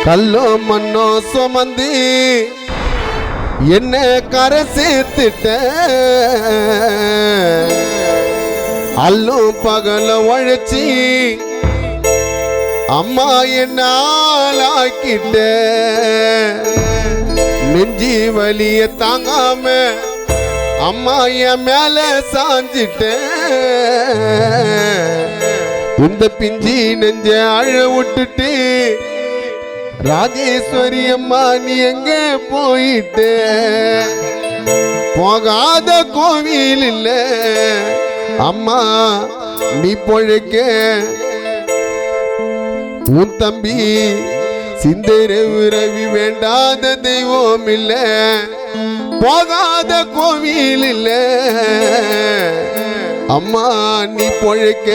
கல்லோ மண்ணோ சுமந்து என்ன கரை சேர்த்துட்ட அல்லும் பகல உழைச்சி அம்மா என்ன ஆளாக்கிட்ட நெஞ்சி வலிய தாங்காம அம்மா என் மேல சாஞ்சிட்ட இந்த பிஞ்சி நெஞ்ச அழ விட்டுட்டு ராஜேஸ்வரி அம்மா நீ எங்க போயிட்ட போகாத கோவில் இல்ல அம்மா நீ பொழைக்க உன் தம்பி சிந்தரவு ரவி வேண்டாத தெய்வம் இல்ல போகாத கோவில் இல்ல அம்மா நீ பொழைக்க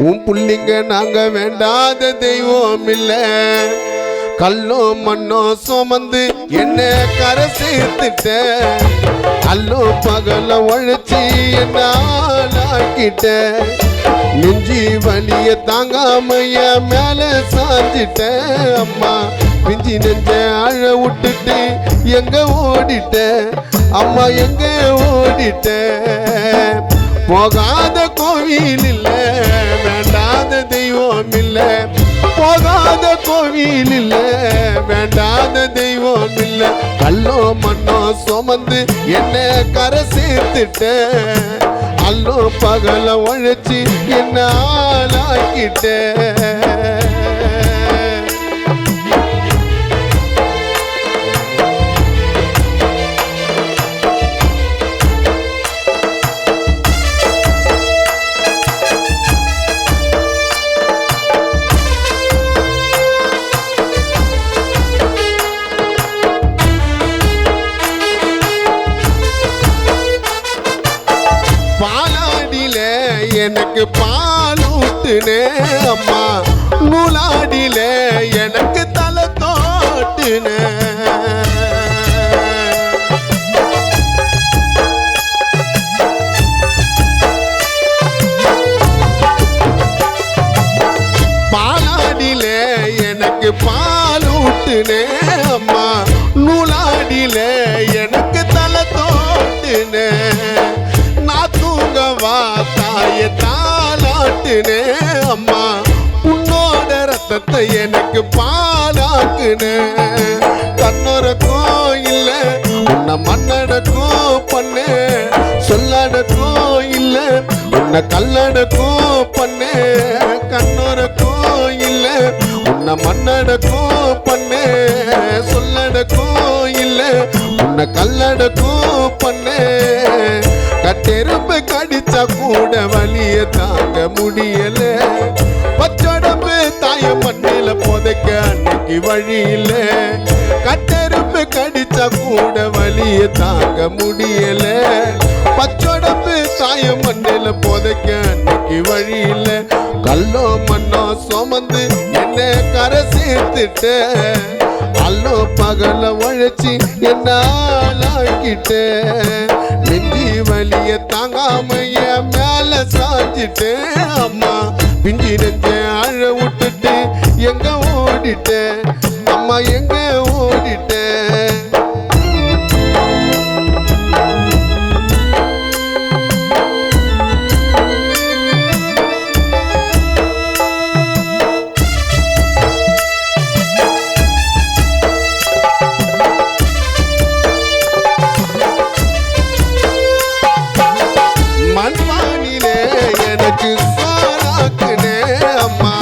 உன் புள்ளிங்க நாங்க வேண்டாத தெய்வம் இல்ல கல்லோ மண்ணோ சுமந்து என்ன கரை சேர்த்துட்ட அல்லோ பகல உழைச்சி என்ன ஆளாக்கிட்ட நெஞ்சி வலிய தாங்காமைய மேல சாஞ்சிட்ட அம்மா பிஞ்சி நெஞ்ச அழ விட்டுட்டு எங்க ஓடிட்ட அம்மா எங்க ஓடிட்ட போகாத கோவில் இல்ல வேண்டாத தெய்வம் இல்ல போகாத கோவில் இல்ல வேண்டாத தெய்வம் இல்ல கல்லோ மண்ணோ சுமந்து என்ன கரை சேர்த்துட்ட அல்லோ பகல உழைச்சி என்ன ஆளாக்கிட்ட எனக்கு பாலூட்டுனே அம்மா நூலாடில எனக்கு தலை தோட்டுனே பாலாடில எனக்கு பாலூட்டுனே அம்மா நூலாடில எனக்கு தலை தோட்டுனே நான் தூங்கவா தாய தாலாட்டுனே அம்மா உன்னோட ரத்தத்தை எனக்கு பாலாக்குனே கண்ணோரக்கும் இல்ல உன்னை மண்ணடக்கும் பண்ணே சொல்லடக்கும் இல்ல உன்னை கல்லடக்கும் பண்ணே கண்ணோரக்கும் இல்ல உன்னை மண்ணடக்கும் பண்ணே சொல்லடக்கும் இல்ல உன்னை கல்லடக்கும் பண்ணே கட்டெரும்பு கடிச்சா கூட வலிய தாங்க முடியல பச்சடம்பு தாய மண்ணில புதைக்க அன்னைக்கு வழி இல்ல கட்டெரும்பு கடிச்சா கூட வலிய தாங்க முடியல பச்சடம்பு தாய மண்ணில புதைக்க அன்னைக்கு வழி இல்ல கல்லோ மண்ணோ சுமந்து என்ன கரை சேர்த்துட்ட அல்லோ பகல உழைச்சி என்ன ஆளாக்கிட்ட நெஞ்சி வலிய தாங்காமைய மேல சாஞ்சிட்டு அம்மா பிஞ்சி நெஞ்ச அழ விட்டுட்டு எங்க ஓடிட்ட அம்மா எங்க ஓடிட்ட மண்பானிலே எனக்கு சாராக்குனே அம்மா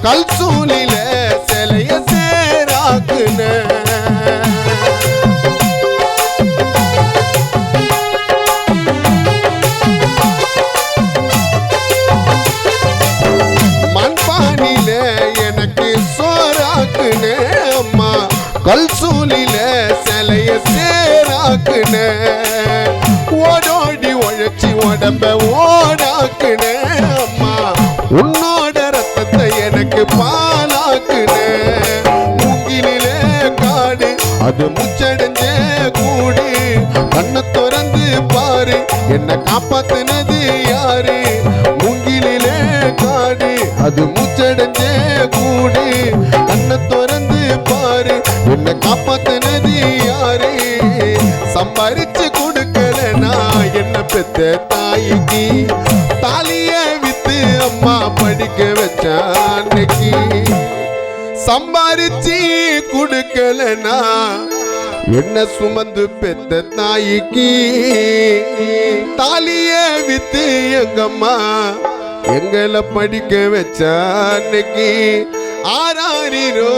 கல் சூழில சிலைய சேராக்குனே மண்பானிலே எனக்கு சோறாக்குனே அம்மா கல் சூழில சிலைய சேராக்குனே ஓடோடி உழைச்சி உடம்ப ஓடாக்குனே அம்மா உன்னோட ரத்தத்தை எனக்கு பாலாக்குனே மூங்கிலே காடு அது முச்சடைஞ்சே கூடு கண்ணை திறந்து பாரு என்ன காப்பாத்துனது யாரு மூங்கிலே காடு அது முச்சடைஞ்சே கூடு கண்ணை திறந்து பெத்த தாய்க்கு தாலிய வித்து அம்மா படிக்க வச்ச அன்னைக்கு சம்பாரிச்சு கொடுக்கலனா என்ன சுமந்து பெத்த தாய்க்கு தாலிய வித்து எங்கம்மா எங்களை படிக்க வச்ச அன்னைக்கு ஆராரிரோ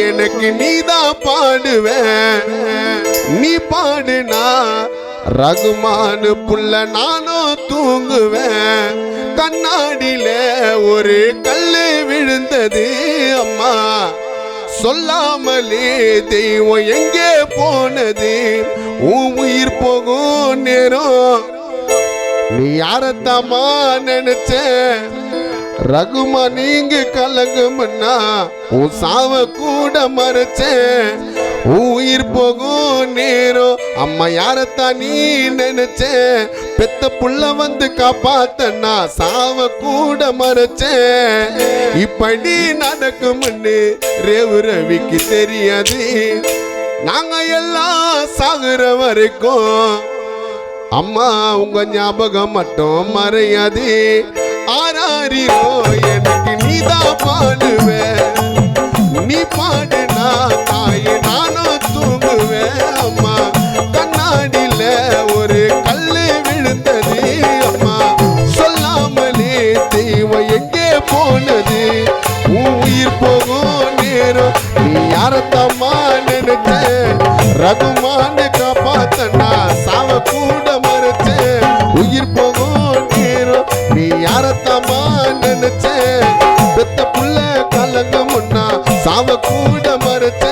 எனக்கு நீதான் பாடுவேன் நீ பாடுனா ரகுமானு புள்ள நானும் தூங்குவேன் கண்ணாடியில ஒரு கல்லு விழுந்தது அம்மா சொல்லாமலே தெய்வம் எங்கே போனது உன் உயிர் போகும் நேரம் நீ யாரத்தாமா நினைச்ச ரகுமா நீங்க கலங்குமன்னா உன் சாவ கூட மறைச்சேன் உயிர் போகும் நேரம் அம்மா யாரத்தான் நீ நினைச்ச பெத்த புள்ள வந்து காப்பாத்தனா சாவ கூட மறைச்சேன் இப்படி நடக்கும்னு ரேவு ரவிக்கு தெரியாது நாங்க எல்லாம் சாகுற வரைக்கும் அம்மா உங்க ஞாபகம் மட்டும் மறையாது ஆராரிரோ எனக்கு நீதான் பாடுவேன் நீ பாடுனா தாயே நானும் தூங்குவேன் அம்மா கண்ணாடியில ஒரு கல்லு விழுந்தது அம்மா சொல்லாமலே தெய்வம் எங்கே போனது உன் உயிர் போகும் நேரம் நீ யாரத்தம்மா நினைச்ச ரகுமான்னு காப்பாத்தனா சாவ கூட மறைச்ச உயிர் போகும் நேரம் நீ யாரத்தம்மா நினைச்ச பெத்த புள்ள கலங்க முன்னா சாவ கூட மறைச்ச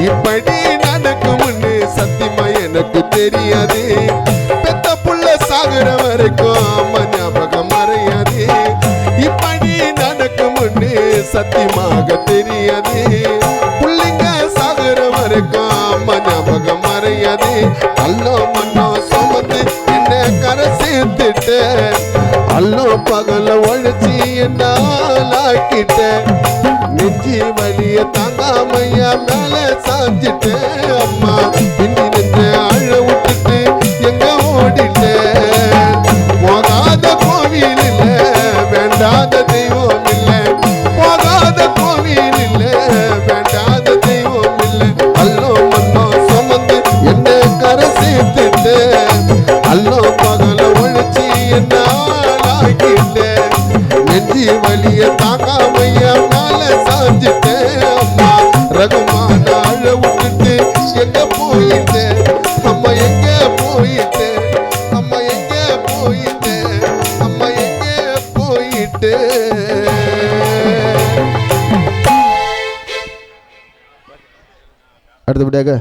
இப்படி நடக்கும்னு சத்தியமா எனக்கு தெரியாது பெத்த புள்ள சாகுற வரைக்கும் அம்மா ஞாபகம் மறையாது இப்படி நடக்கும்னு சத்தியமாக தெரியாது புள்ளிங்க சாகுற வரைக்கும் அம்மா ஞாபகம் மறையாது கல்லோ மண்ணோ சுமந்து என்ன கரை சேர்த்துட்ட அல்லோ பகல ஒழிச்சு என்ன ஆளாக்கிட்ட நெஞ்சி வலிய தாங்காமையா மேல சாஞ்சிட்ட அம்மா பின்னி நின்று அழ விட்டுட்டு எங்க ஓடிட்ட போகாத கோவில் இல்ல வேண்டாத தெய்வம் இல்ல போகாத கோவில் இல்ல வேண்டாத தெய்வம் இல்ல அல்லோ மண்ணோ சுமந்து என்ன கரை சேர்த்துட்டு அல்லோ பகல ஒழிச்சு என்ன ஆளாக்கிட்ட நெஞ்சி வலிய தாங்காமையா மேல சாஞ்சிட்ட அம்மா ரகுமான அழ விட்டுட்டு எங்க போயிட்ட அம்மா எங்க போயிட்ட அம்மா எங்க போயிட்ட அம்மா எங்க போயிட்டு அடுத்தபடியாக